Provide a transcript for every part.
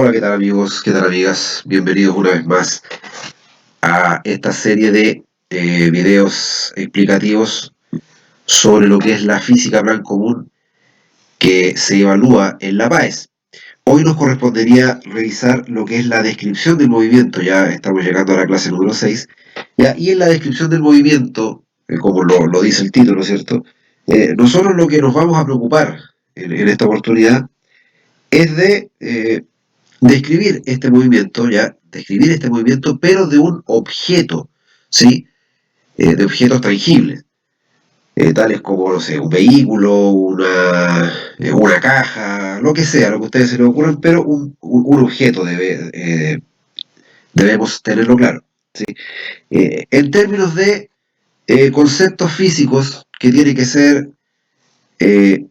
Hola, ¿qué tal amigos? ¿Qué tal amigas? Bienvenidos una vez más a esta serie de videos explicativos sobre lo que es la física plan común que se evalúa en la PAES. Hoy nos correspondería revisar lo que es la descripción del movimiento, ya estamos llegando a la clase número 6, ¿ya? Y en la descripción del movimiento, como lo dice el título, ¿cierto? Nosotros lo que nos vamos a preocupar en esta oportunidad es de describir este movimiento, ya, describir este movimiento, pero de un objeto, ¿sí? De objetos tangibles, tales como, no sé, un vehículo, una caja, lo que sea, lo que a ustedes se les ocurran, pero un objeto debemos tenerlo claro, ¿sí? En términos de conceptos físicos que tiene que ser eh,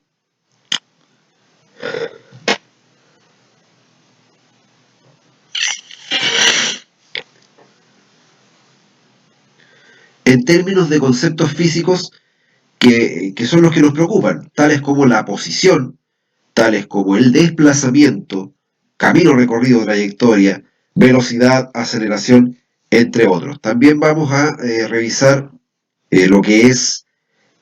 en términos de conceptos físicos que son los que nos preocupan, tales como la posición, tales como el desplazamiento, camino recorrido, trayectoria, velocidad, aceleración, entre otros. También vamos a revisar lo que es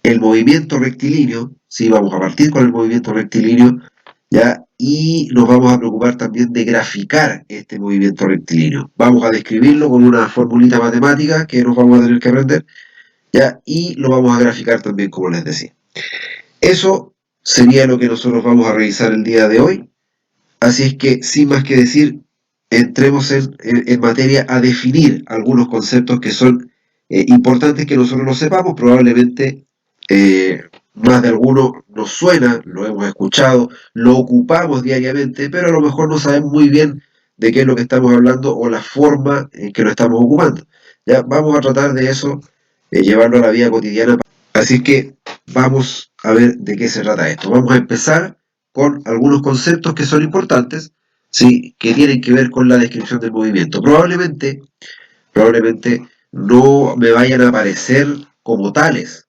el movimiento rectilíneo, ¿sí? Vamos a partir con el movimiento rectilíneo, ¿ya? Y nos vamos a preocupar también de graficar este movimiento rectilíneo. Vamos a describirlo con una formulita matemática que nos vamos a tener que aprender, ¿ya? Y lo vamos a graficar también, como les decía. Eso sería lo que nosotros vamos a revisar el día de hoy. Así es que, sin más que decir, entremos en materia a definir algunos conceptos que son importantes que nosotros lo sepamos. Probablemente más de alguno nos suena, lo hemos escuchado, lo ocupamos diariamente, pero a lo mejor no sabemos muy bien de qué es lo que estamos hablando o la forma en que lo estamos ocupando. Ya vamos a tratar de eso, llevarlo a la vida cotidiana. Así que vamos a ver de qué se trata esto. Vamos a empezar con algunos conceptos que son importantes, ¿sí? Que tienen que ver con la descripción del movimiento. Probablemente no me vayan a aparecer como tales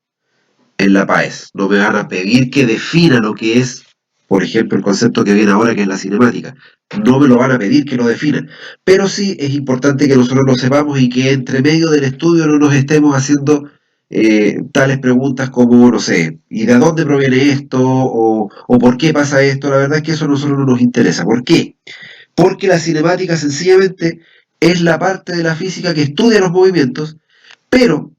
en la PAES. No me van a pedir que defina lo que es, por ejemplo, el concepto que viene ahora, que es la cinemática. No me lo van a pedir que lo defina. Pero sí es importante que nosotros lo sepamos y que entre medio del estudio no nos estemos haciendo tales preguntas como, no sé, ¿y de dónde proviene esto? O ¿por qué pasa esto? La verdad es que eso a nosotros no nos interesa. ¿Por qué? Porque la cinemática sencillamente es la parte de la física que estudia los movimientos, pero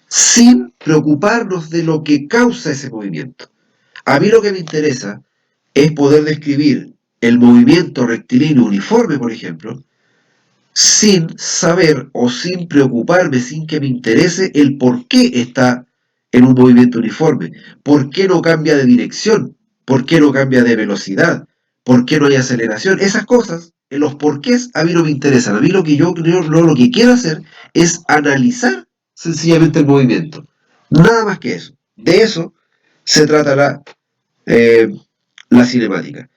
sin preocuparnos de lo que causa ese movimiento. A mí lo que me interesa es poder describir el movimiento rectilíneo uniforme, por ejemplo, sin saber o sin preocuparme, sin que me interese el por qué está en un movimiento uniforme, por qué no cambia de dirección, por qué no cambia de velocidad, por qué no hay aceleración. Esas cosas, en los porqués, a mí no me interesan. A mí lo que yo creo, lo que quiero hacer es analizar sencillamente el movimiento. Nada más que eso. De eso se trata eh, la cinemática.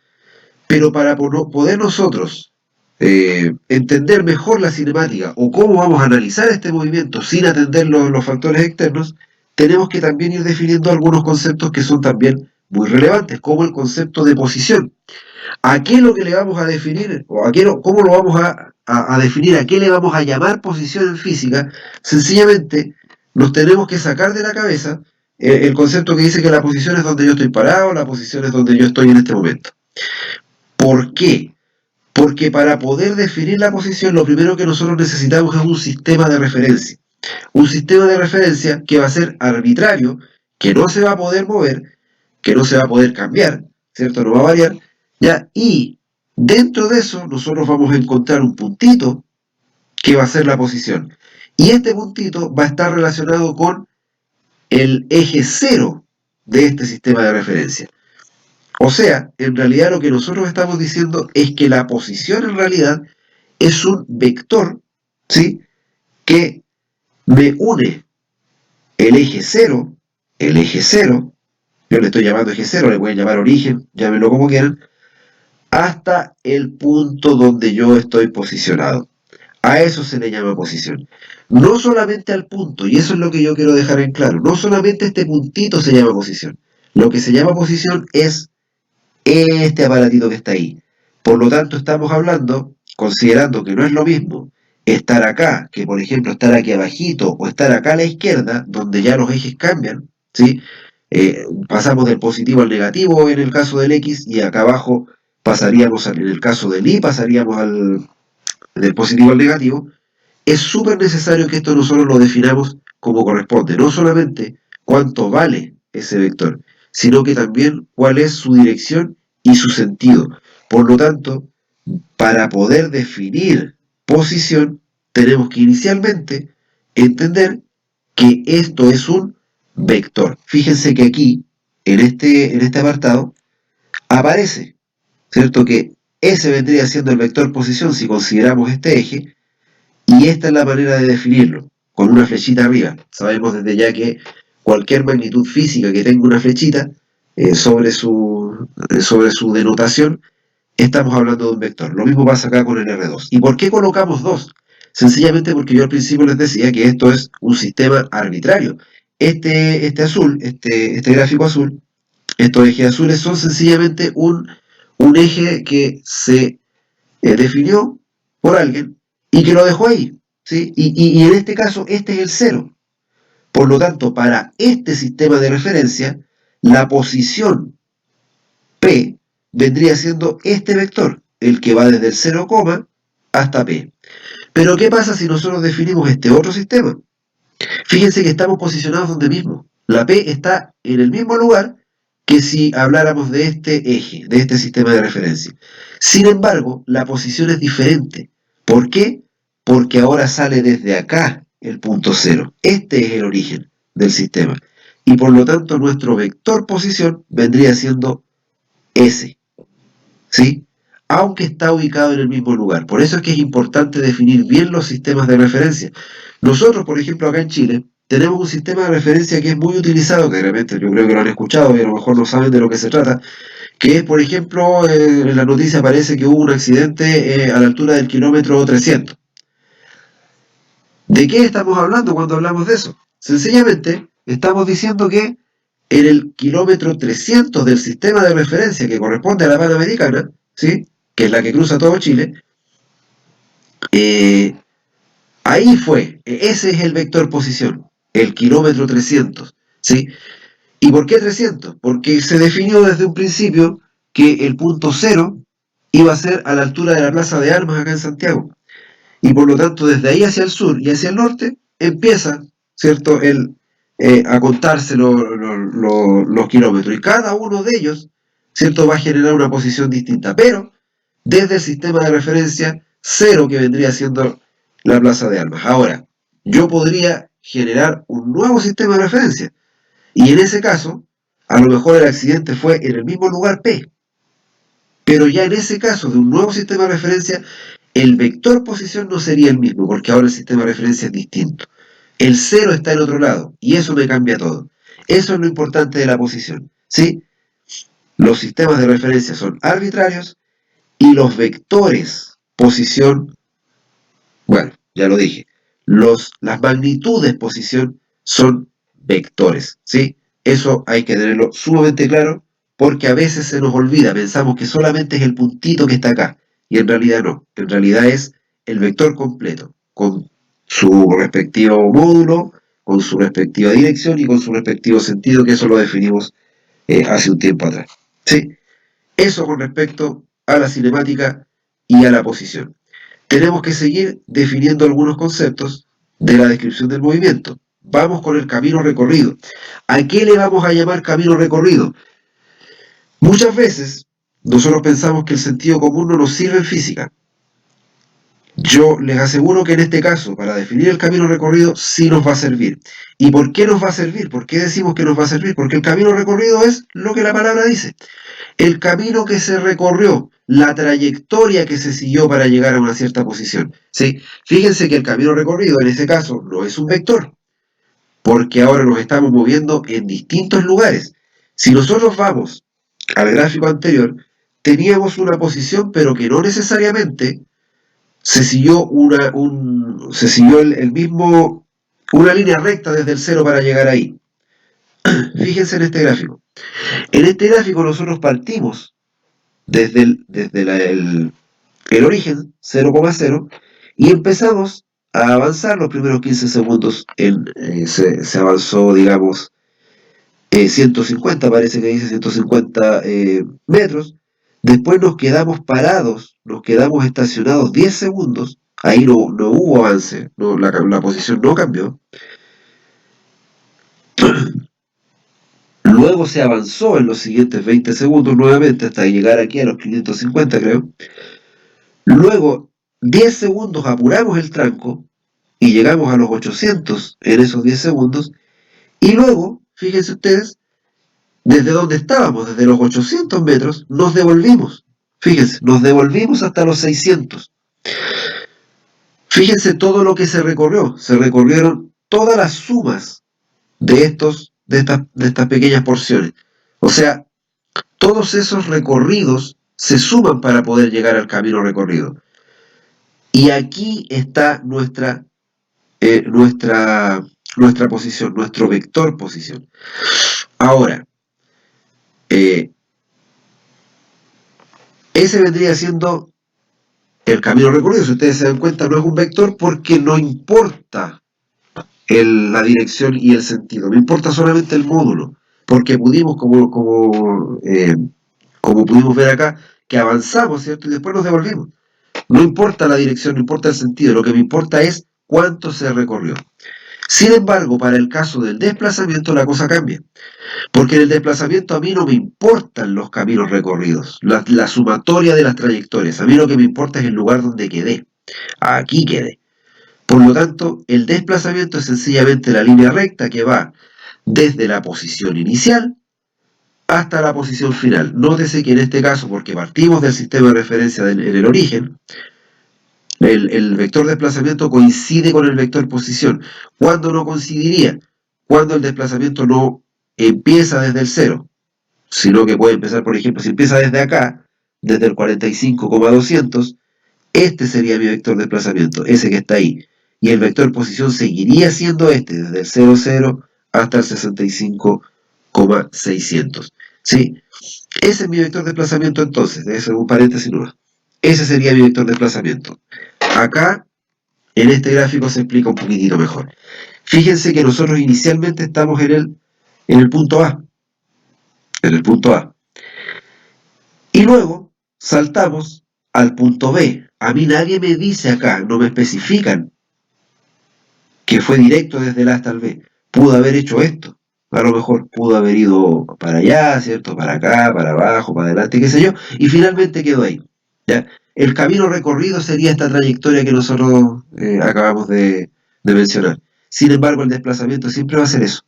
Pero para poder nosotros entender mejor la cinemática o cómo vamos a analizar este movimiento sin atender los factores externos, tenemos que también ir definiendo algunos conceptos que son también muy relevantes, como el concepto de posición. ¿A qué es lo que le vamos a definir? ¿O a qué cómo lo vamos a definir? ¿A qué le vamos a llamar posición en física? Sencillamente nos tenemos que sacar de la cabeza el concepto que dice que la posición es donde yo estoy parado, la posición es donde yo estoy en este momento. ¿Por qué? Porque para poder definir la posición, lo primero que nosotros necesitamos es un sistema de referencia. Un sistema de referencia que va a ser arbitrario, que no se va a poder mover, que no se va a poder cambiar, ¿cierto? No va a variar, ¿ya? Y dentro de eso nosotros vamos a encontrar un puntito que va a ser la posición. Y este puntito va a estar relacionado con el eje cero de este sistema de referencia. O sea, en realidad lo que nosotros estamos diciendo es que la posición en realidad es un vector, ¿sí? Que me une el eje cero, yo le estoy llamando eje cero, le pueden llamar origen, llámenlo como quieran, hasta el punto donde yo estoy posicionado. A eso se le llama posición. No solamente al punto, y eso es lo que yo quiero dejar en claro, no solamente este puntito se llama posición. Lo que se llama posición es este aparatito que está ahí. Por lo tanto, estamos hablando, considerando que no es lo mismo estar acá, que por ejemplo estar aquí abajito, o estar acá a la izquierda, donde ya los ejes cambian, ¿sí? Pasamos del positivo al negativo en el caso del X, y acá abajo pasaríamos, en el caso del Y, pasaríamos del positivo al negativo. Es súper necesario que esto nosotros lo definamos como corresponde, no solamente cuánto vale ese vector, sino que también cuál es su dirección y su sentido. Por lo tanto, para poder definir posición, tenemos que inicialmente entender que esto es un vector. Fíjense que aquí, en este apartado, aparece, ¿cierto? Que ese vendría siendo el vector posición si consideramos este eje, y esta es la manera de definirlo, con una flechita arriba. Sabemos desde ya que cualquier magnitud física que tenga una flechita sobre su denotación, estamos hablando de un vector. Lo mismo pasa acá con el R2. ¿Y por qué colocamos 2? Sencillamente porque yo al principio les decía que esto es un sistema arbitrario. Este azul, este gráfico azul, estos ejes azules son sencillamente un eje que se definió por alguien y que lo dejó ahí, ¿sí? Y en este caso, este es el cero. Por lo tanto, para este sistema de referencia, la posición P vendría siendo este vector, el que va desde el 0, hasta P. Pero ¿qué pasa si nosotros definimos este otro sistema? Fíjense que estamos posicionados donde mismo. La P está en el mismo lugar que si habláramos de este eje, de este sistema de referencia. Sin embargo, la posición es diferente. ¿Por qué? Porque ahora sale desde acá el punto cero. Este es el origen del sistema. Y por lo tanto, nuestro vector posición vendría siendo S. ¿Sí? Aunque está ubicado en el mismo lugar. Por eso es que es importante definir bien los sistemas de referencia. Nosotros, por ejemplo, acá en Chile, tenemos un sistema de referencia que es muy utilizado, que realmente yo creo que lo han escuchado y a lo mejor no saben de lo que se trata, que es, por ejemplo, en la noticia aparece que hubo un accidente a la altura del kilómetro 300. ¿De qué estamos hablando cuando hablamos de eso? Sencillamente, estamos diciendo que en el kilómetro 300 del sistema de referencia que corresponde a la Panamericana, ¿sí? Que es la que cruza todo Chile, eh, ahí fue, ese es el vector posición, el kilómetro 300, ¿sí? ¿Y por qué 300? Porque se definió desde un principio que el punto cero iba a ser a la altura de la Plaza de Armas acá en Santiago. Y por lo tanto, desde ahí hacia el sur y hacia el norte, empieza, ¿cierto?, a contarse los kilómetros. Y cada uno de ellos, ¿cierto?, va a generar una posición distinta. Pero, desde el sistema de referencia, cero que vendría siendo la Plaza de Armas. Ahora, yo podría generar un nuevo sistema de referencia. Y en ese caso, a lo mejor el accidente fue en el mismo lugar P. Pero ya en ese caso de un nuevo sistema de referencia, el vector posición no sería el mismo, porque ahora el sistema de referencia es distinto. El cero está en otro lado, y eso me cambia todo. Eso es lo importante de la posición, ¿sí? Los sistemas de referencia son arbitrarios y los vectores posición, bueno, ya lo dije, las magnitudes posición son vectores, ¿sí? Eso hay que tenerlo sumamente claro porque a veces se nos olvida, pensamos que solamente es el puntito que está acá y en realidad no, en realidad es el vector completo con su respectivo módulo, con su respectiva dirección y con su respectivo sentido, que eso lo definimos hace un tiempo atrás, ¿sí? Eso con respecto a la cinemática y a la posición. Tenemos que seguir definiendo algunos conceptos de la descripción del movimiento. Vamos con el camino recorrido. ¿A qué le vamos a llamar camino recorrido? Muchas veces nosotros pensamos que el sentido común no nos sirve en física. Yo les aseguro que en este caso, para definir el camino recorrido, sí nos va a servir. ¿Y por qué nos va a servir? ¿Por qué decimos que nos va a servir? Porque el camino recorrido es lo que la palabra dice. El camino que se recorrió, la trayectoria que se siguió para llegar a una cierta posición. ¿Sí? Fíjense que el camino recorrido en este caso no es un vector, porque ahora nos estamos moviendo en distintos lugares. Si nosotros vamos al gráfico anterior, teníamos una posición, pero que no necesariamente se siguió, se siguió el mismo, una línea recta desde el cero para llegar ahí. Fíjense en este gráfico. En este gráfico nosotros partimos el origen, 0,0, y empezamos a avanzar los primeros 15 segundos, se avanzó, digamos, 150, parece que dice 150 metros. Después nos quedamos parados, nos quedamos estacionados 10 segundos. Ahí no hubo avance, la posición no cambió. Luego se avanzó en los siguientes 20 segundos nuevamente hasta llegar aquí a los 550, creo. Luego, 10 segundos apuramos el tranco y llegamos a los 800 en esos 10 segundos. Y luego, fíjense ustedes, desde donde estábamos, desde los 800 metros, nos devolvimos. Fíjense, nos devolvimos hasta los 600. Fíjense todo lo que se recorrió. Se recorrieron todas las sumas de estas pequeñas porciones. O sea, todos esos recorridos se suman para poder llegar al camino recorrido. Y aquí está nuestra posición, nuestro vector posición. Ahora, ese vendría siendo el camino recorrido. Si ustedes se dan cuenta, no es un vector porque no importa la dirección y el sentido, no importa solamente el módulo, porque pudimos, como pudimos ver acá, que avanzamos, ¿cierto? Y después nos devolvimos. No importa la dirección, no importa el sentido, lo que me importa es cuánto se recorrió. Sin embargo, para el caso del desplazamiento la cosa cambia, porque en el desplazamiento a mí no me importan los caminos recorridos, la sumatoria de las trayectorias, a mí lo que me importa es el lugar donde quedé, aquí quedé. Por lo tanto, el desplazamiento es sencillamente la línea recta que va desde la posición inicial hasta la posición final. Nótese que en este caso, porque partimos del sistema de referencia en el origen, el vector desplazamiento coincide con el vector posición. ¿Cuándo no coincidiría? Cuando el desplazamiento no empieza desde el 0, sino que puede empezar, por ejemplo, si empieza desde acá, desde el 45,200, este sería mi vector desplazamiento, ese que está ahí. Y el vector posición seguiría siendo este, desde el 00 hasta el 65,600. ¿Sí? Ese es mi vector desplazamiento entonces, debe ser un paréntesis nuevo. Ese sería mi vector desplazamiento. Acá, en este gráfico se explica un poquitito mejor. Fíjense que nosotros inicialmente estamos en el punto A. En el punto A. Y luego saltamos al punto B. A mí nadie me dice acá, no me especifican que fue directo desde el A hasta el B. Pudo haber hecho esto. A lo mejor pudo haber ido para allá, ¿cierto? Para acá, para abajo, para adelante, qué sé yo. Y finalmente quedó ahí. ¿Ya? El camino recorrido sería esta trayectoria que nosotros acabamos de mencionar. Sin embargo, el desplazamiento siempre va a ser eso.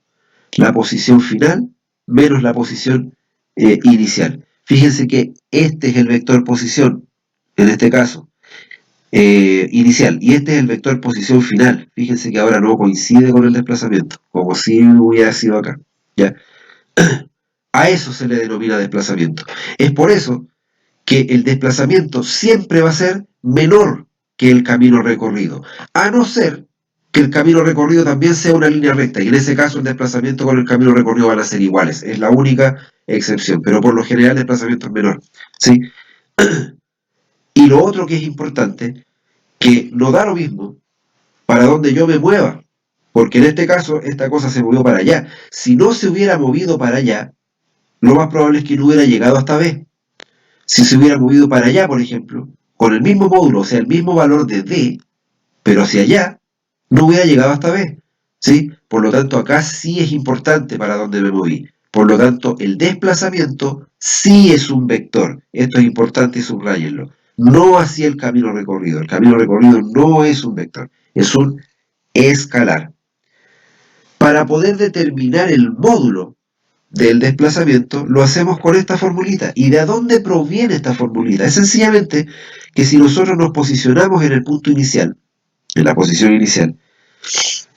La posición final menos la posición inicial. Fíjense que este es el vector posición, en este caso, inicial, y este es el vector posición final. Fíjense que ahora no coincide con el desplazamiento, como si hubiera sido acá. ¿Ya? A eso se le denomina desplazamiento. Es por eso que el desplazamiento siempre va a ser menor que el camino recorrido, a no ser que el camino recorrido también sea una línea recta, y en ese caso el desplazamiento con el camino recorrido van a ser iguales, es la única excepción, pero por lo general el desplazamiento es menor. ¿Sí? Y lo otro que es importante, que no da lo mismo para donde yo me mueva, porque en este caso esta cosa se movió para allá. Si no se hubiera movido para allá, lo más probable es que no hubiera llegado hasta B. Si se hubiera movido para allá, por ejemplo, con el mismo módulo, o sea, el mismo valor de D, pero hacia allá, no hubiera llegado hasta B. ¿Sí? Por lo tanto, acá sí es importante para dónde me moví. Por lo tanto, el desplazamiento sí es un vector. Esto es importante y subrayenlo. No hacia el camino recorrido. El camino recorrido no es un vector, es un escalar. Para poder determinar el módulo del desplazamiento, lo hacemos con esta formulita. ¿Y de dónde proviene esta formulita? Es sencillamente que si nosotros nos posicionamos en el punto inicial, en la posición inicial,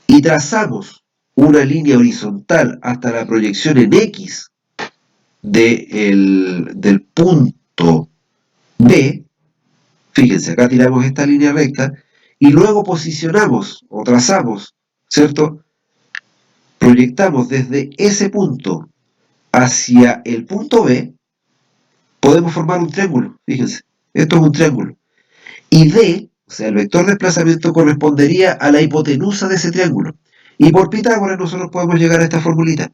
y trazamos una línea horizontal hasta la proyección en X del punto B, fíjense, acá tiramos esta línea recta, y luego posicionamos o trazamos, ¿cierto? Proyectamos desde ese punto hacia el punto B, podemos formar un triángulo, fíjense, esto es un triángulo. Y D, o sea, el vector de desplazamiento correspondería a la hipotenusa de ese triángulo. Y por Pitágoras nosotros podemos llegar a esta formulita,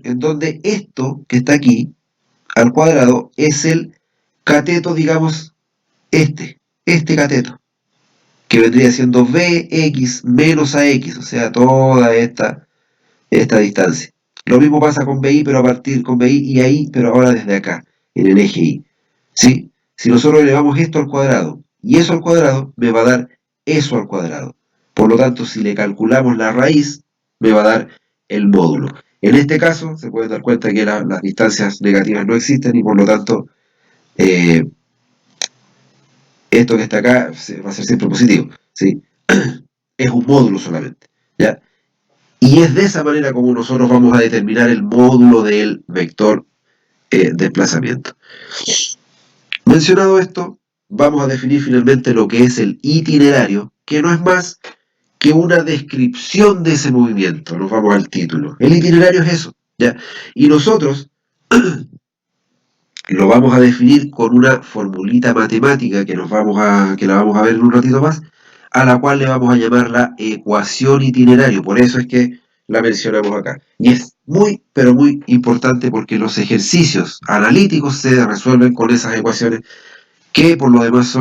en donde esto que está aquí, al cuadrado, es el cateto, digamos, este cateto, que vendría siendo Bx menos Ax, o sea, toda esta distancia. Lo mismo pasa con BI, pero a partir con BI y AI, pero ahora desde acá, en el eje Y. ¿Sí? Si nosotros elevamos esto al cuadrado y eso al cuadrado, me va a dar eso al cuadrado. Por lo tanto, si le calculamos la raíz, me va a dar el módulo. En este caso, se pueden dar cuenta que las distancias negativas no existen y por lo tanto, eh, esto que está acá va a ser siempre positivo. ¿Sí? Es un módulo solamente. ¿Ya? Y es de esa manera como nosotros vamos a determinar el módulo del vector desplazamiento. Mencionado esto, vamos a definir finalmente lo que es el itinerario, que no es más que una descripción de ese movimiento. Nos vamos al título. El itinerario es eso, ¿ya? Y nosotros lo vamos a definir con una formulita matemática que la vamos a ver en un ratito más, a la cual le vamos a llamar la ecuación itinerario. Por eso es que la mencionamos acá. Y es muy, pero muy importante porque los ejercicios analíticos se resuelven con esas ecuaciones que por lo demás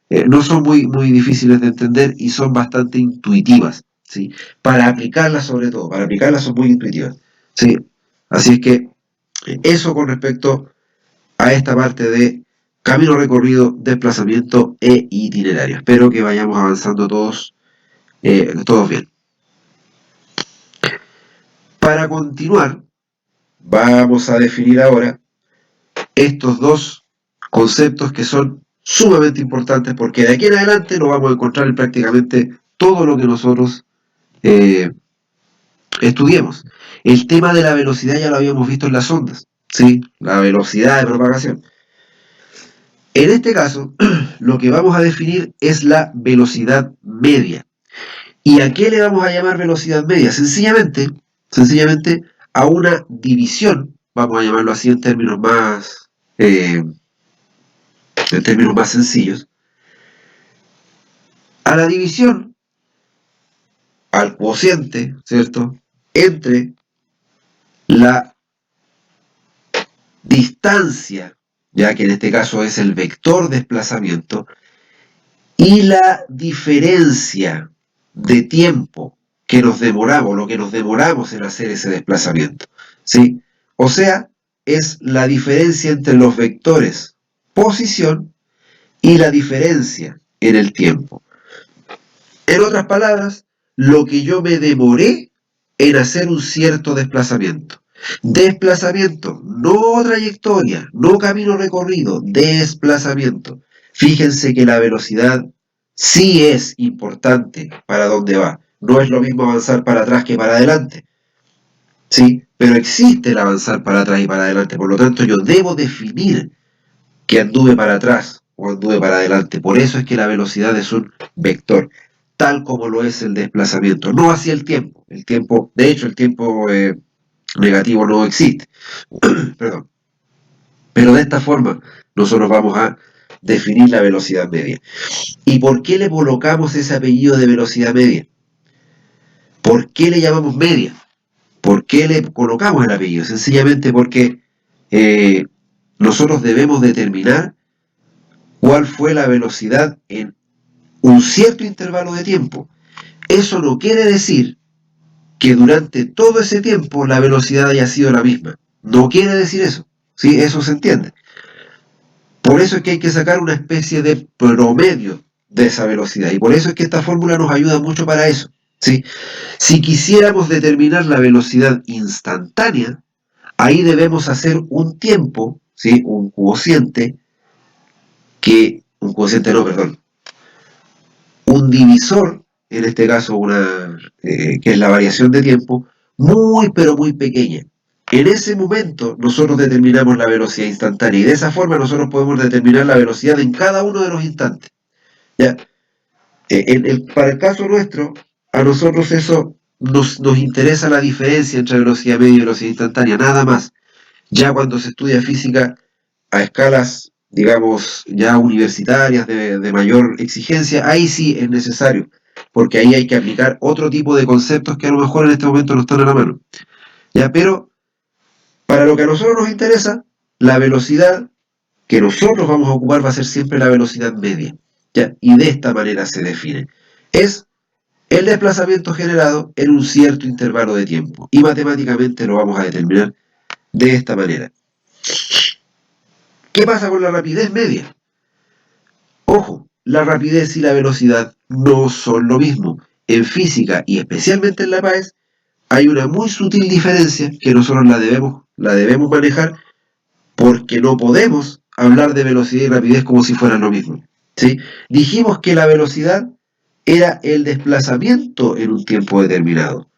no son muy difíciles de entender y son bastante intuitivas, ¿sí? Para aplicarlas sobre todo, para aplicarlas son muy intuitivas, ¿sí? Así es que eso con respecto a esta parte de camino recorrido, desplazamiento e itinerario. Espero que vayamos avanzando todos bien. Para continuar, vamos a definir ahora estos dos conceptos que son sumamente importantes porque de aquí en adelante lo vamos a encontrar en prácticamente todo lo que nosotros eh, estudiemos. El tema de la velocidad ya lo habíamos visto en las ondas, ¿sí? La velocidad de propagación. En este caso, lo que vamos a definir es la velocidad media. ¿Y a qué le vamos a llamar velocidad media? Sencillamente a una división, vamos a llamarlo así en términos más sencillos, a la división, al cociente, ¿cierto?, entre la distancia, ya que en este caso es el vector desplazamiento, y la diferencia de tiempo que nos demoramos, lo que nos demoramos en hacer ese desplazamiento, ¿sí? O sea, es la diferencia entre los vectores posición y la diferencia en el tiempo. En otras palabras, lo que yo me demoré en hacer un cierto desplazamiento. Desplazamiento, no trayectoria, no camino recorrido, desplazamiento. Fíjense que la velocidad sí es importante para dónde va. No es lo mismo avanzar para atrás que para adelante. ¿Sí? Pero existe el avanzar para atrás y para adelante. Por lo tanto, yo debo definir que anduve para atrás o anduve para adelante. Por eso es que la velocidad es un vector, tal como lo es el desplazamiento, no hacia el tiempo. De hecho, el tiempo negativo no existe. Perdón. Pero de esta forma nosotros vamos a definir la velocidad media. ¿Y por qué le colocamos ese apellido de velocidad media? ¿Por qué le llamamos media? ¿Por qué le colocamos el apellido? Sencillamente porque eh, nosotros debemos determinar cuál fue la velocidad en un cierto intervalo de tiempo. Eso no quiere decir que durante todo ese tiempo la velocidad haya sido la misma. No quiere decir eso. ¿Sí? Eso se entiende. Por eso es que hay que sacar una especie de promedio de esa velocidad. Y por eso es que esta fórmula nos ayuda mucho para eso. ¿Sí? Si quisiéramos determinar la velocidad instantánea, ahí debemos hacer un tiempo, ¿sí? Un cociente, un divisor, en este caso que es la variación de tiempo, muy pero muy pequeña. En ese momento nosotros determinamos la velocidad instantánea y de esa forma nosotros podemos determinar la velocidad en cada uno de los instantes. ¿Ya? Para el caso nuestro, a nosotros eso nos interesa la diferencia entre velocidad media y velocidad instantánea, nada más. Ya cuando se estudia física, a escalas, digamos, ya universitarias de mayor exigencia, ahí sí es necesario, porque ahí hay que aplicar otro tipo de conceptos que a lo mejor en este momento no están a la mano. ¿Ya? Pero para lo que a nosotros nos interesa, la velocidad que nosotros vamos a ocupar va a ser siempre la velocidad media. ¿Ya? Y de esta manera se define. Es el desplazamiento generado en un cierto intervalo de tiempo. Y matemáticamente lo vamos a determinar de esta manera. ¿Qué pasa con la rapidez media? Ojo, la rapidez y la velocidad no son lo mismo. En física y especialmente en la PAES hay una muy sutil diferencia que nosotros la debemos manejar porque no podemos hablar de velocidad y rapidez como si fueran lo mismo. ¿Sí? Dijimos que la velocidad era el desplazamiento en un tiempo determinado.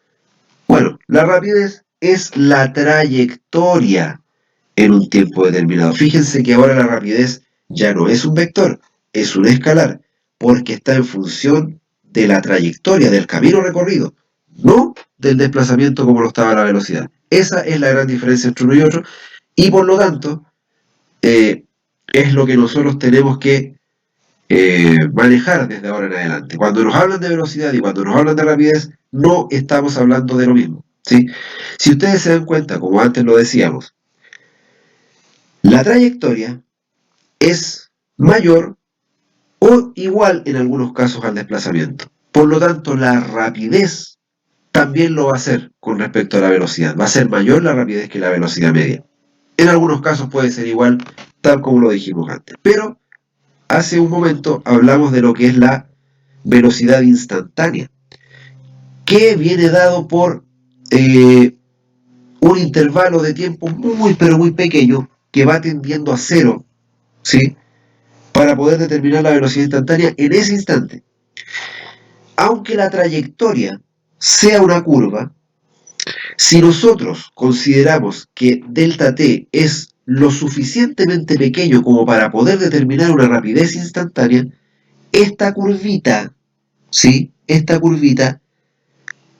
Bueno, la rapidez es la trayectoria en un tiempo determinado. Fíjense que ahora la rapidez ya no es un vector, es un escalar, porque está en función de la trayectoria, del camino recorrido, no del desplazamiento como lo estaba la velocidad. Esa es la gran diferencia entre uno y otro, y por lo tanto, es lo que nosotros tenemos que manejar desde ahora en adelante. Cuando nos hablan de velocidad y cuando nos hablan de rapidez, no estamos hablando de lo mismo. ¿Sí? Si ustedes se dan cuenta, como antes lo decíamos, la trayectoria es mayor o igual en algunos casos al desplazamiento. Por lo tanto, la rapidez también lo va a hacer con respecto a la velocidad. Va a ser mayor la rapidez que la velocidad media. En algunos casos puede ser igual, tal como lo dijimos antes. Pero hace un momento hablamos de lo que es la velocidad instantánea, que viene dado por un intervalo de tiempo muy, pero muy pequeño que va tendiendo a cero, ¿sí? Para poder determinar la velocidad instantánea en ese instante. Aunque la trayectoria sea una curva, si nosotros consideramos que delta t es lo suficientemente pequeño como para poder determinar una rapidez instantánea, esta curvita, ¿sí? Esta curvita,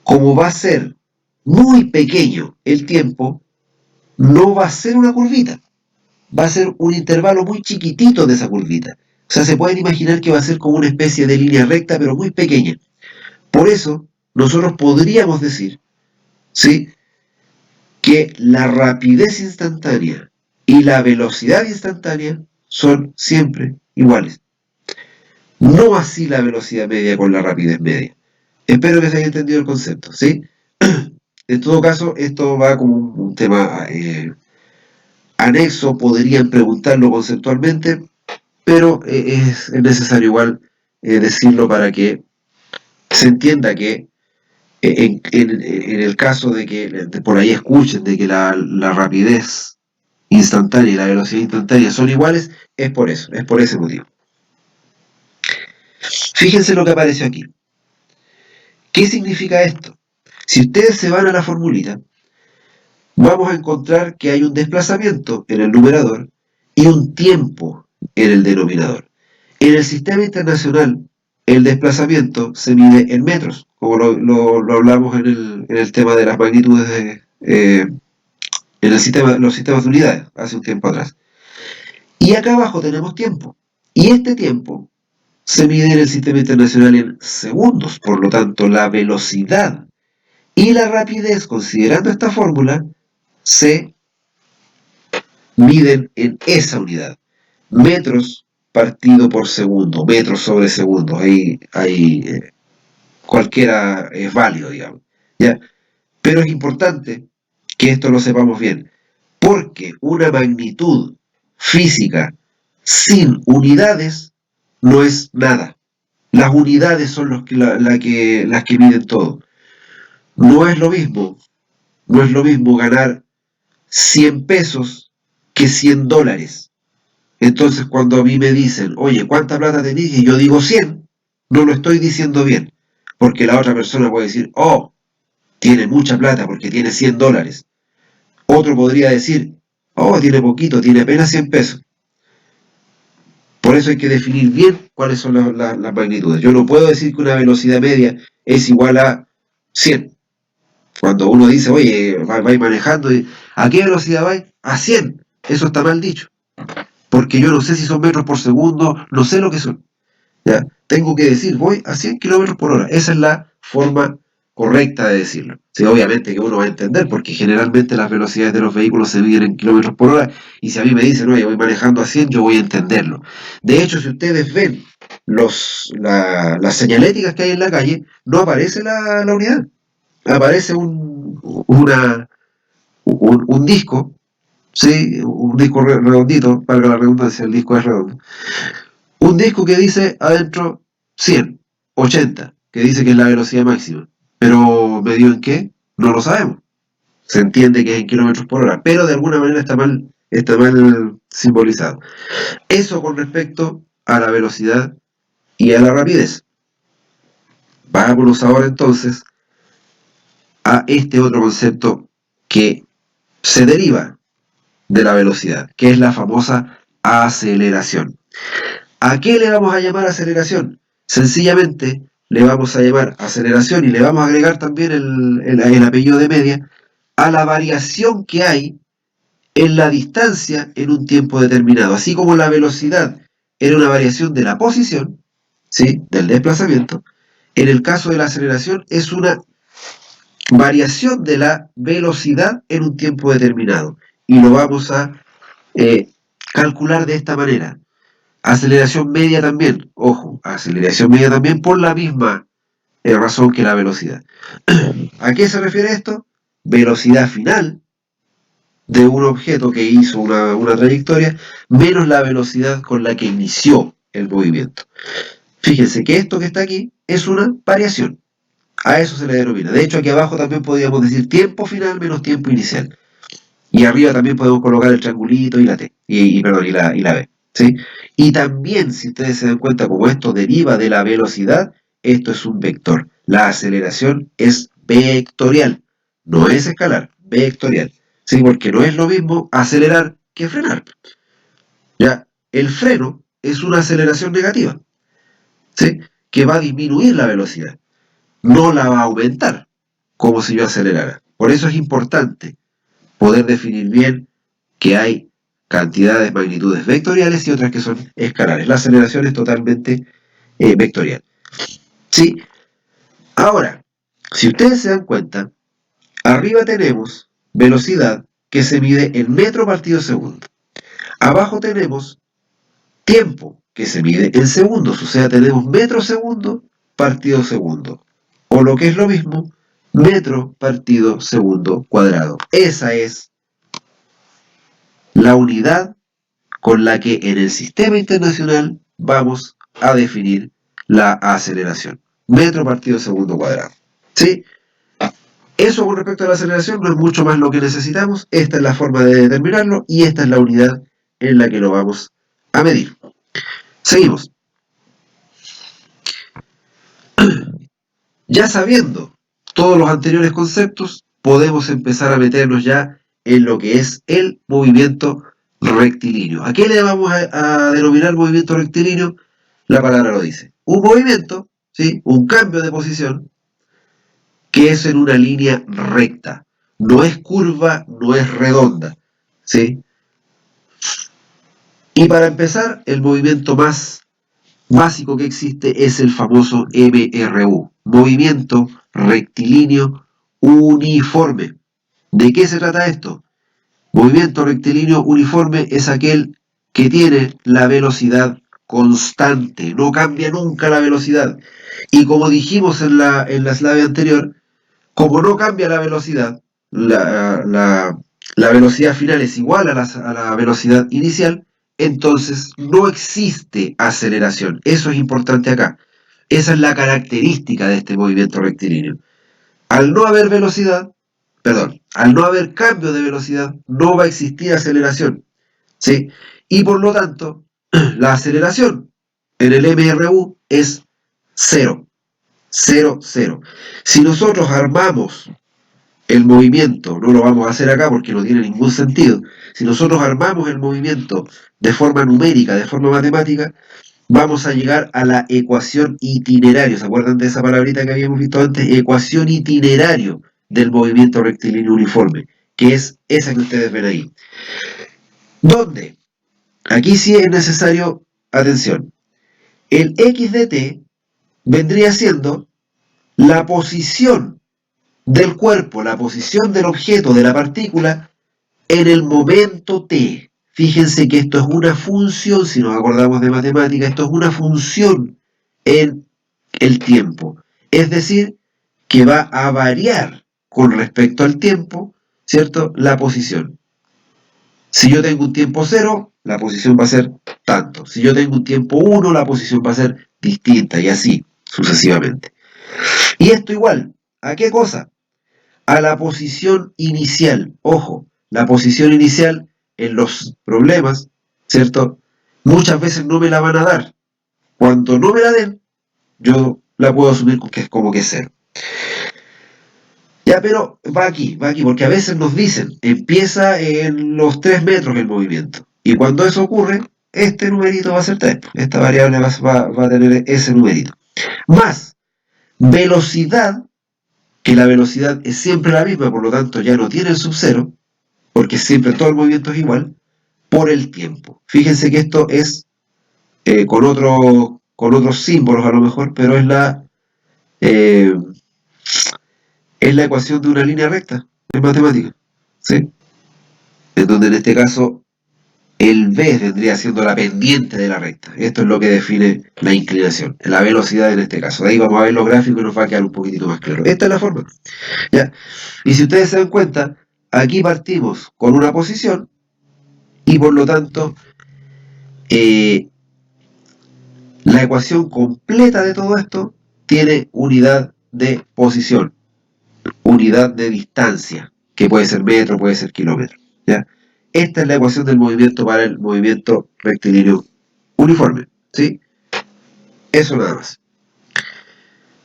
como va a ser muy pequeño el tiempo, no va a ser una curvita, va a ser un intervalo muy chiquitito de esa curvita. O sea, se pueden imaginar que va a ser como una especie de línea recta, pero muy pequeña. Por eso, nosotros podríamos decir, ¿sí?, que la rapidez instantánea y la velocidad instantánea son siempre iguales. No así la velocidad media con la rapidez media. Espero que se haya entendido el concepto, ¿sí? En todo caso, esto va como un tema anexo, podrían preguntarlo conceptualmente, pero es necesario igual decirlo para que se entienda que en el caso de que por ahí escuchen de que la rapidez instantánea y la velocidad instantánea son iguales, es por eso, es por ese motivo. Fíjense lo que apareció aquí. ¿Qué significa esto? Si ustedes se van a la formulita, vamos a encontrar que hay un desplazamiento en el numerador y un tiempo en el denominador. En el sistema internacional, el desplazamiento se mide en metros, como lo hablamos en el tema de las magnitudes en los sistemas de unidades, hace un tiempo atrás. Y acá abajo tenemos tiempo. Y este tiempo se mide en el sistema internacional en segundos. Por lo tanto, la velocidad y la rapidez, considerando esta fórmula, se miden en esa unidad. Metros partido por segundo, metros sobre segundo. Ahí cualquiera es válido, digamos. ¿Ya? Pero es importante que esto lo sepamos bien, porque una magnitud física sin unidades no es nada. Las unidades son las que miden todo. No es lo mismo, no es lo mismo ganar 100 pesos que 100 dólares. Entonces cuando a mí me dicen, oye, ¿cuánta plata tenés? Y yo digo 100, no lo estoy diciendo bien. Porque la otra persona puede decir, oh, tiene mucha plata porque tiene 100 dólares. Otro podría decir, oh, tiene poquito, tiene apenas 100 pesos. Por eso hay que definir bien cuáles son las magnitudes. Yo no puedo decir que una velocidad media es igual a 100. Cuando uno dice, oye, va manejando, ¿a qué velocidad va? A 100. Eso está mal dicho. porque yo no sé si son metros por segundo, no sé lo que son. ¿Ya? Tengo que decir, voy a 100 kilómetros por hora. Esa es la forma correcta de decirlo. Sí, obviamente que uno va a entender, porque generalmente las velocidades de los vehículos se miden en kilómetros por hora, y si a mí me dicen, oye, voy manejando a 100, yo voy a entenderlo. De hecho, si ustedes ven las señaléticas que hay en la calle, no aparece la unidad. Aparece un disco, ¿sí? Un disco redondito, valga la redundancia, el disco es redondo. Un disco que dice adentro 100, 80, que dice que es la velocidad máxima. Pero ¿medio en qué? No lo sabemos. Se entiende que es en kilómetros por hora, pero de alguna manera está mal simbolizado. Eso con respecto a la velocidad y a la rapidez. Vámonos ahora entonces a este otro concepto que se deriva de la velocidad, que es la famosa aceleración. ¿A qué le vamos a llamar aceleración? Sencillamente le vamos a llamar aceleración y le vamos a agregar también el apellido de media a la variación que hay en la distancia en un tiempo determinado. Así como la velocidad era una variación de la posición, ¿sí? Del desplazamiento, en el caso de la aceleración es una variación de la velocidad en un tiempo determinado. Y lo vamos a eh, calcular de esta manera. Aceleración media también, ojo, aceleración media también por la misma razón que la velocidad. ¿A qué se refiere esto? Velocidad final de un objeto que hizo una trayectoria menos la velocidad con la que inició el movimiento. Fíjense que esto que está aquí es una variación. A eso se le denomina. De hecho, aquí abajo también podríamos decir tiempo final menos tiempo inicial. Y arriba también podemos colocar el triangulito y la T, perdón, y la B. ¿Sí? Y también, si ustedes se dan cuenta, como esto deriva de la velocidad, esto es un vector. La aceleración es vectorial, no es escalar, vectorial. ¿Sí? Porque no es lo mismo acelerar que frenar. ¿Ya? El freno es una aceleración negativa, ¿sí? Que va a disminuir la velocidad, no la va a aumentar, como si yo acelerara. Por eso es importante poder definir bien que hay cantidades, magnitudes vectoriales y otras que son escalares. La aceleración es totalmente vectorial. ¿Sí? Ahora, si ustedes se dan cuenta, arriba tenemos velocidad que se mide en metro partido segundo. Abajo tenemos tiempo que se mide en segundos, o sea, tenemos metro segundo partido segundo. O lo que es lo mismo, metro partido segundo cuadrado. Esa es la unidad con la que en el sistema internacional vamos a definir la aceleración. Metro partido segundo cuadrado. ¿Sí? Eso con respecto a la aceleración no es mucho más lo que necesitamos. Esta es la forma de determinarlo y esta es la unidad en la que lo vamos a medir. Seguimos. Ya sabiendo todos los anteriores conceptos, podemos empezar a meternos ya en lo que es el movimiento rectilíneo. ¿A qué le vamos a denominar movimiento rectilíneo? La palabra lo dice. Un movimiento, ¿sí? Un cambio de posición que es en una línea recta. No es curva, no es redonda, ¿sí? Y para empezar, el movimiento más básico que existe es el famoso MRU, movimiento rectilíneo uniforme. ¿De qué se trata esto? Movimiento rectilíneo uniforme es aquel que tiene la velocidad constante, no cambia nunca la velocidad. Y como dijimos en la slide anterior, como no cambia la velocidad, la velocidad final es igual a la velocidad inicial, entonces no existe aceleración. Eso es importante acá. Esa es la característica de este movimiento rectilíneo. Al no haber velocidad, perdón, al no haber cambio de velocidad, no va a existir aceleración. ¿Sí? Y por lo tanto, la aceleración en el MRU es cero. Cero, cero. Si nosotros armamos el movimiento, no lo vamos a hacer acá porque no tiene ningún sentido, si nosotros armamos el movimiento de forma numérica, de forma matemática, vamos a llegar a la ecuación itinerario. ¿Se acuerdan de esa palabrita que habíamos visto antes? Ecuación itinerario del movimiento rectilíneo uniforme, que es esa que ustedes ven ahí. ¿Dónde? aquí sí es necesario, atención, el x de t vendría siendo la posición del cuerpo, la posición del objeto, de la partícula, en el momento t. Fíjense que esto es una función, si nos acordamos de matemática, esto es una función en el tiempo. Es decir, que va a variar con respecto al tiempo, ¿cierto? La posición. Si yo tengo un tiempo 0, la posición va a ser tanto. Si yo tengo un tiempo 1, la posición va a ser distinta y así sucesivamente. Y esto igual, ¿a qué cosa? A la posición inicial. Ojo, la posición inicial en los problemas, ¿cierto? Muchas veces no me la van a dar. Cuando no me la den, yo la puedo asumir que es como que es 0. Ya, pero va aquí, porque a veces nos dicen, empieza en los 3 metros el movimiento. Y cuando eso ocurre, este numerito va a ser 3. Esta variable va a tener ese numerito. Más velocidad, que la velocidad es siempre la misma, por lo tanto ya no tiene el sub-0, porque siempre todo el movimiento es igual, por el tiempo. Fíjense que esto es con otros símbolos a lo mejor, pero eh, es la ecuación de una línea recta en matemática, ¿sí? En donde en este caso el v vendría siendo la pendiente de la recta. Esto es lo que define la inclinación, la velocidad en este caso. De ahí vamos a ver los gráficos y nos va a quedar un poquitito más claro. Esta es la forma. ¿Ya? Y si ustedes se dan cuenta, aquí partimos con una posición y por lo tanto eh, la ecuación completa de todo esto tiene unidad de posición, unidad de distancia, que puede ser metro, puede ser kilómetro. ¿Ya? Esta es la ecuación del movimiento para el movimiento rectilíneo uniforme. ¿Sí? Eso nada más.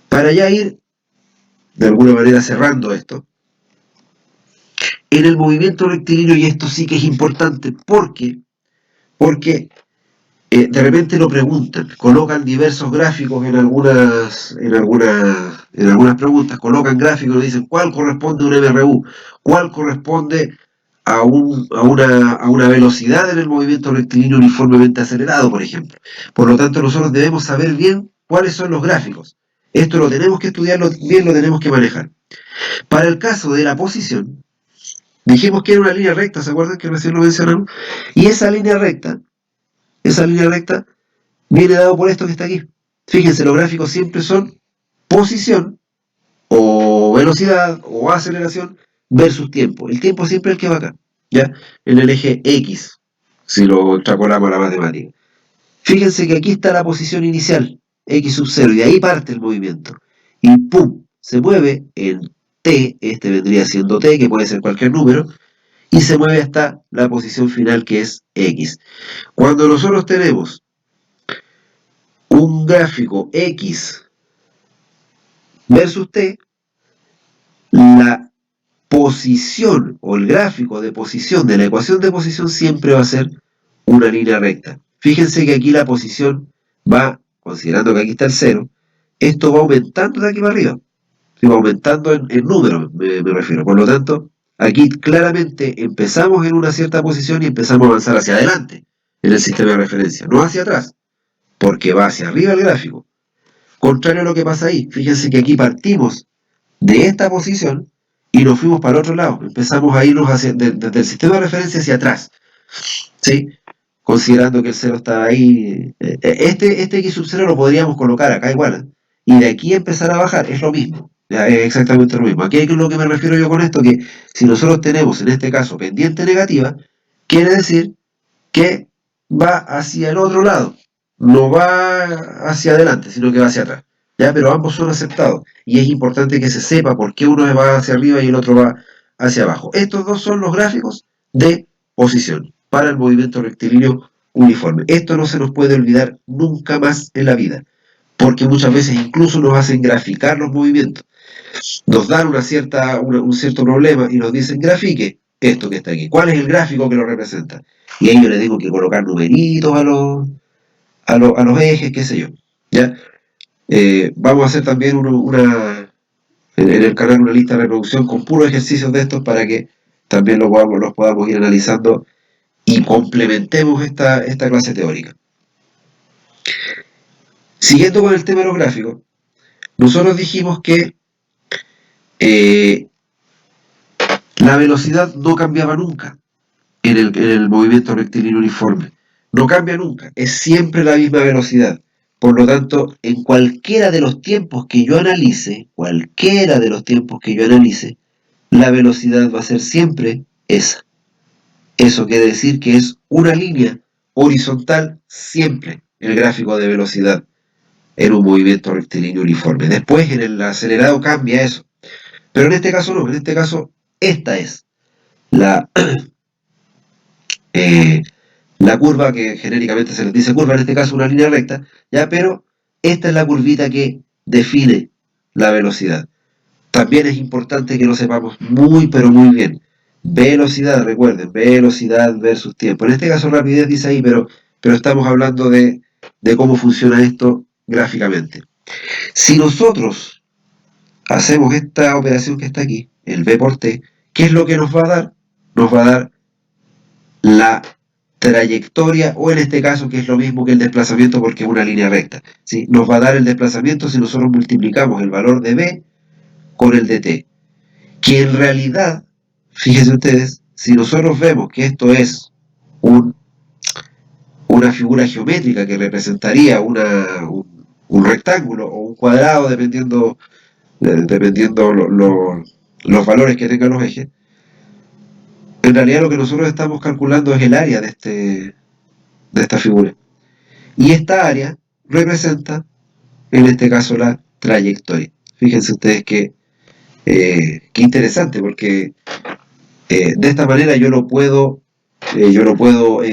Para ya ir, de alguna manera, cerrando esto, en el movimiento rectilíneo, y esto sí que es importante, porque de repente lo preguntan, colocan diversos gráficos en algunas preguntas, colocan gráficos y dicen cuál corresponde a un MRU, cuál corresponde a una velocidad en el movimiento rectilíneo uniformemente acelerado, por ejemplo. Por lo tanto, nosotros debemos saber bien cuáles son los gráficos. Esto lo tenemos que estudiar bien, lo tenemos que manejar. Para el caso de la posición, dijimos que era una línea recta, ¿se acuerdan que recién lo mencionamos? Y esa línea recta viene dado por esto que está aquí. Fíjense, los gráficos siempre son posición o velocidad o aceleración versus tiempo. El tiempo siempre es el que va acá, ¿ya? En el eje X, si lo extrapolamos a la matemática. Fíjense que aquí está la posición inicial, X sub 0, y de ahí parte el movimiento. Y ¡pum! Se mueve en T, este vendría siendo T, que puede ser cualquier número, y se mueve hasta la posición final que es X. Cuando nosotros tenemos un gráfico X versus T, la posición o el gráfico de posición de la ecuación de posición siempre va a ser una línea recta. Fíjense que aquí la posición va, considerando que aquí está el 0, esto va aumentando de aquí para arriba. Va aumentando en número, me refiero. Por lo tanto, aquí claramente empezamos en una cierta posición y empezamos a avanzar hacia adelante en el sistema de referencia, no hacia atrás, porque va hacia arriba el gráfico. Contrario a lo que pasa ahí, fíjense que aquí partimos de esta posición y nos fuimos para el otro lado. Empezamos a irnos desde el sistema de referencia hacia atrás, ¿sí? Considerando que el 0 está ahí. Este X sub 0 lo podríamos colocar acá igual. Y de aquí empezar a bajar, es lo mismo. Ya, es exactamente lo mismo. Aquí es lo que me refiero yo con esto, que si nosotros tenemos en este caso pendiente negativa, quiere decir que va hacia el otro lado, no va hacia adelante, sino que va hacia atrás. ¿Ya? Pero ambos son aceptados. Y es importante que se sepa por qué uno va hacia arriba y el otro va hacia abajo. Estos dos son los gráficos de posición para el movimiento rectilíneo uniforme. Esto no se nos puede olvidar nunca más en la vida, porque muchas veces incluso nos hacen graficar los movimientos. Nos dan un cierto problema y nos dicen grafique esto que está aquí. ¿Cuál es el gráfico que lo representa? Y ahí yo le tengo que colocar numeritos a los ejes, qué sé yo. ¿Ya? Vamos a hacer también en el canal una lista de reproducción con puros ejercicios de estos para que también los podamos ir analizando y complementemos esta clase teórica. Siguiendo con el tema de los gráficos, nosotros dijimos que eh, la velocidad no cambiaba nunca en el movimiento rectilíneo uniforme. No cambia nunca, es siempre la misma velocidad. Por lo tanto, en cualquiera de los tiempos que yo analice, la velocidad va a ser siempre esa. Eso quiere decir que es una línea horizontal siempre el gráfico de velocidad en un movimiento rectilíneo uniforme. Después en el acelerado cambia eso. Pero en este caso no, en este caso esta es la, eh, la curva que genéricamente se les dice curva, en este caso una línea recta, ya, pero esta es la curvita que define la velocidad. También es importante que lo sepamos muy, pero muy bien. Velocidad, recuerden, velocidad versus tiempo. En este caso rapidez dice ahí, pero estamos hablando de cómo funciona esto gráficamente. Si nosotros hacemos esta operación que está aquí, el B por T, ¿qué es lo que nos va a dar? Nos va a dar la trayectoria, o en este caso, que es lo mismo que el desplazamiento porque es una línea recta. ¿Sí? Nos va a dar el desplazamiento si nosotros multiplicamos el valor de B con el de T. Que en realidad, fíjense ustedes, si nosotros vemos que esto es una figura geométrica que representaría un rectángulo o un cuadrado, dependiendo los valores que tengan los ejes, en realidad lo que nosotros estamos calculando es el área de esta figura. Y esta área representa, en este caso, la trayectoria. Fíjense ustedes qué interesante, porque de esta manera yo lo puedo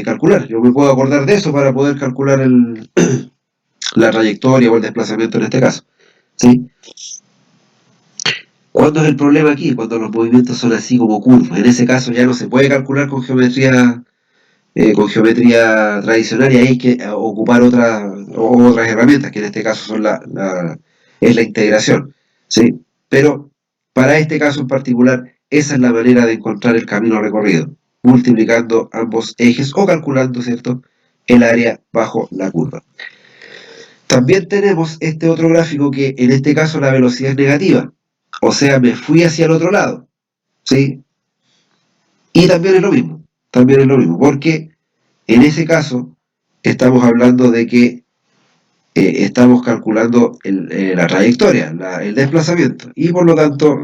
calcular. Yo me puedo acordar de eso para poder calcular la trayectoria o el desplazamiento en este caso. ¿Sí? ¿Cuándo es el problema aquí? Cuando los movimientos son así como curvos. En ese caso ya no se puede calcular con geometría tradicional, y ahí hay que ocupar otras herramientas, que en este caso es la integración. ¿Sí? Pero para este caso en particular, esa es la manera de encontrar el camino recorrido, multiplicando ambos ejes o calculando, ¿cierto?, el área bajo la curva. También tenemos este otro gráfico que en este caso la velocidad es negativa, o sea, me fui hacia el otro lado, ¿sí? Y también es lo mismo, porque en ese caso estamos hablando de que estamos calculando la trayectoria, el desplazamiento, y por lo tanto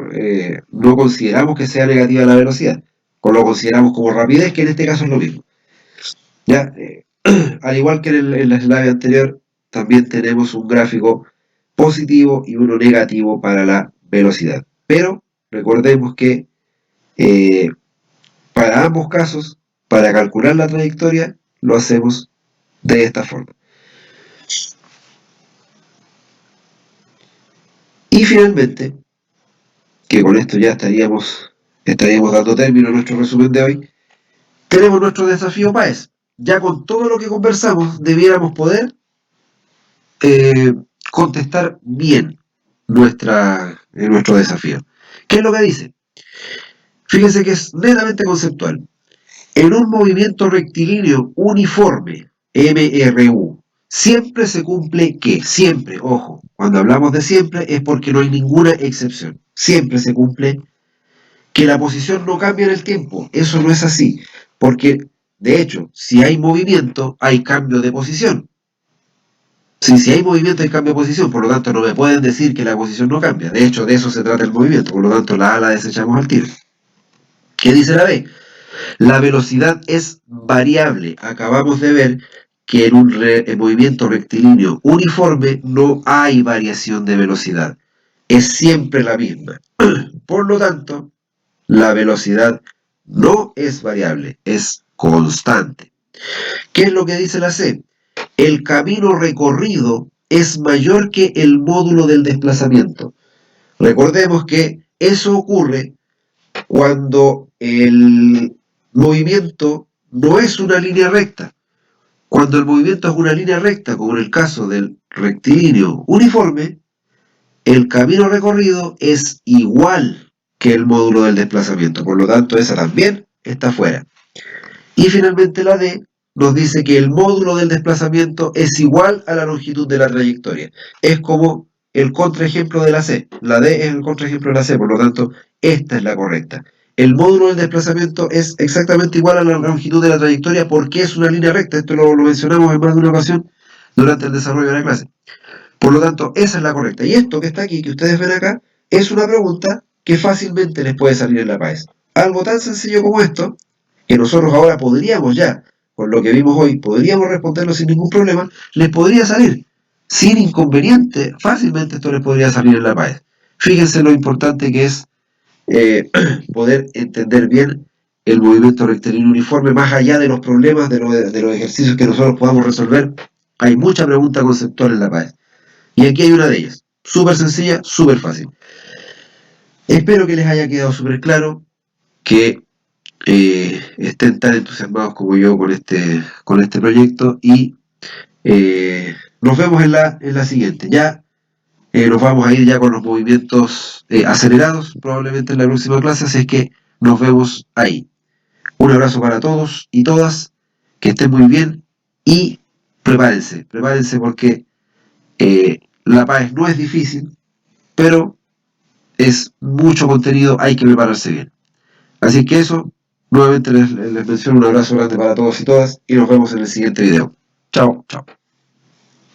no consideramos que sea negativa la velocidad, lo consideramos como rapidez, que en este caso es lo mismo. ¿Ya? Al igual que en la slide anterior, también tenemos un gráfico positivo y uno negativo para la velocidad. Pero recordemos que eh, para ambos casos, para calcular la trayectoria, lo hacemos de esta forma. Y finalmente, que con esto ya estaríamos dando término a nuestro resumen de hoy, tenemos nuestro desafío PAES. Ya con todo lo que conversamos, debiéramos poder eh, contestar bien nuestro desafío. ¿Qué es lo que dice? Fíjense que es netamente conceptual. En un movimiento rectilíneo uniforme, MRU, siempre se cumple que, siempre, ojo, cuando hablamos de siempre es porque no hay ninguna excepción. Siempre se cumple que la posición no cambia en el tiempo. Eso no es así, porque de hecho, si hay movimiento, hay cambio de posición. Si hay movimiento, hay cambio de posición, por lo tanto no me pueden decir que la posición no cambia. De hecho, de eso se trata el movimiento, por lo tanto la A la desechamos al tiro. ¿Qué dice la B? La velocidad es variable. Acabamos de ver que en un movimiento rectilíneo uniforme no hay variación de velocidad. Es siempre la misma. Por lo tanto, la velocidad no es variable, es constante. ¿Qué es lo que dice la C? El camino recorrido es mayor que el módulo del desplazamiento. Recordemos que eso ocurre cuando el movimiento no es una línea recta. Cuando el movimiento es una línea recta, como en el caso del rectilíneo uniforme, el camino recorrido es igual que el módulo del desplazamiento. Por lo tanto, esa también está fuera. Y finalmente la D nos dice que el módulo del desplazamiento es igual a la longitud de la trayectoria. Es como el contraejemplo de la C. La D es el contraejemplo de la C, por lo tanto, esta es la correcta. El módulo del desplazamiento es exactamente igual a la longitud de la trayectoria porque es una línea recta. Esto lo mencionamos en más de una ocasión durante el desarrollo de la clase. Por lo tanto, esa es la correcta. Y esto que está aquí, que ustedes ven acá, es una pregunta que fácilmente les puede salir en la PAES. Algo tan sencillo como esto, que nosotros ahora podríamos ya, con lo que vimos hoy, podríamos responderlo sin ningún problema, les podría salir. Sin inconveniente, fácilmente esto les podría salir en la PAES. Fíjense lo importante que es poder entender bien el movimiento rectilíneo uniforme, más allá de los problemas, de los ejercicios que nosotros podamos resolver. Hay mucha pregunta conceptual en la PAES. Y aquí hay una de ellas. Súper sencilla, súper fácil. Espero que les haya quedado súper claro, que estén tan entusiasmados como yo con este proyecto y nos vemos en la siguiente. Ya nos vamos a ir ya con los movimientos acelerados, probablemente en la próxima clase, así es que nos vemos ahí. Un abrazo para todos y todas, que estén muy bien y prepárense porque la PAES no es difícil, pero es mucho contenido, hay que prepararse bien. Así que eso, nuevamente les menciono un abrazo grande para todos y todas y nos vemos en el siguiente video. Chao, chao.